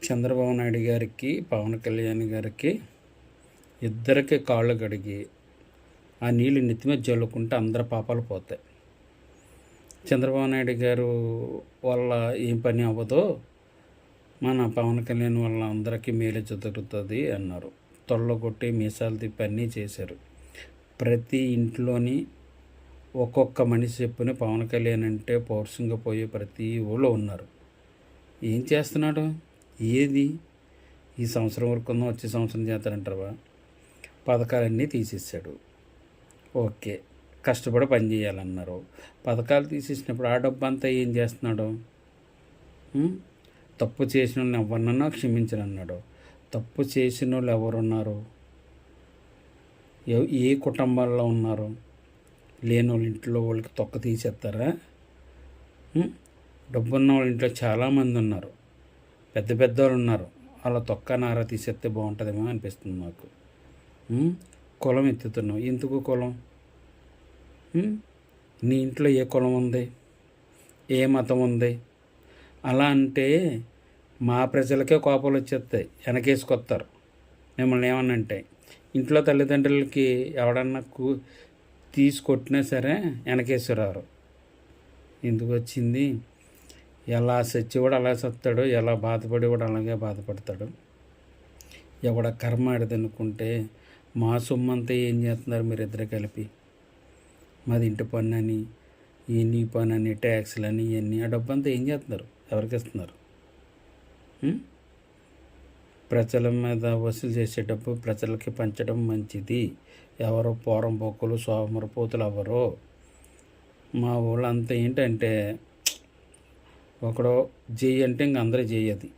చంద్రబాబు నాయుడు గారికి పవన్ కళ్యాణ్ గారికి ఇద్దరికి కాళ్ళు కడిగి ఆ నీళ్ళు నెత్తి మీద జల్లుకుంటే అందరి పాపాలు పోతాయి. చంద్రబాబు నాయుడు గారు వల్ల ఏం పని అవ్వదో మన పవన్ కళ్యాణ్ వల్ల అందరికీ మేలు జరుగుతుంది అన్నారు. తొళ్ళ కొట్టి మీసాలు తిప్పి అన్నీ చేశారు. ప్రతి ఇంట్లోని ఒక్కొక్క మనిషి చెప్పుని పవన్ కళ్యాణ్ అంటే పౌరుషంగా పోయే ప్రతి ఊళ్ళో ఉన్నారు. ఏం చేస్తున్నాడు? ఏది ఈ సంవత్సరం వరకు ఉందో వచ్చే సంవత్సరం చేస్తారంటారా? పథకాలన్నీ తీసేసాడు. ఓకే, కష్టపడి పని చేయాలన్నారు. పథకాలు తీసేసినప్పుడు ఆ డబ్బు అంతా ఏం చేస్తున్నాడు? తప్పు చేసిన వాళ్ళని ఎవరినన్నా క్షమించనన్నాడు. తప్పు చేసిన వాళ్ళు ఎవరున్నారు? ఏ కుటుంబాల్లో ఉన్నారు? లేని వాళ్ళ ఇంట్లో వాళ్ళకి తొక్క తీసేస్తారా? డబ్బున్న వాళ్ళ ఇంట్లో చాలామంది ఉన్నారు, పెద్ద పెద్దవాళ్ళు ఉన్నారు. అలా తొక్క నారా తీసేస్తే బాగుంటుందేమో అనిపిస్తుంది నాకు. కులం ఎత్తుతున్నావు. ఎందుకు కులం? నీ ఇంట్లో ఏ కులం ఉంది? ఏ మతం ఉంది? అలా అంటే మా ప్రజలకే కోపాలు వచ్చేస్తాయి, వెనకేసుకొస్తారు. మిమ్మల్ని ఏమన్నంటే ఇంట్లో తల్లిదండ్రులకి ఎవడన్నా తీసుకొట్టినా సరే వెనకేసురారు. ఎందుకు వచ్చింది? ఎలా సచ్చివాడు అలా సత్తాడు, ఎలా బాధపడేవాడు అలాగే బాధపడతాడు. ఎవడ కర్మ ఆడదనుకుంటే మా సొమ్మంతా ఏం చేస్తున్నారు మీరిద్దరు కలిపి? మాది ఇంటి పన్ను అని, ఈ నీ పని అని, ట్యాక్స్లని, ఇవన్నీ ఆ డబ్బు అంతా ఏం చేస్తున్నారు? ఎవరికి ఇస్తున్నారు? ప్రజల మీద వసూలు చేసే డబ్బు ప్రజలకి పంచడం మంచిది. ఎవరో పోరం పోకులు సోమరపోతులు ఎవరో. మా ఊళ్ళంతా ఏంటంటే ఒకడో జై అంటే ఇంక అందరూ చేయది.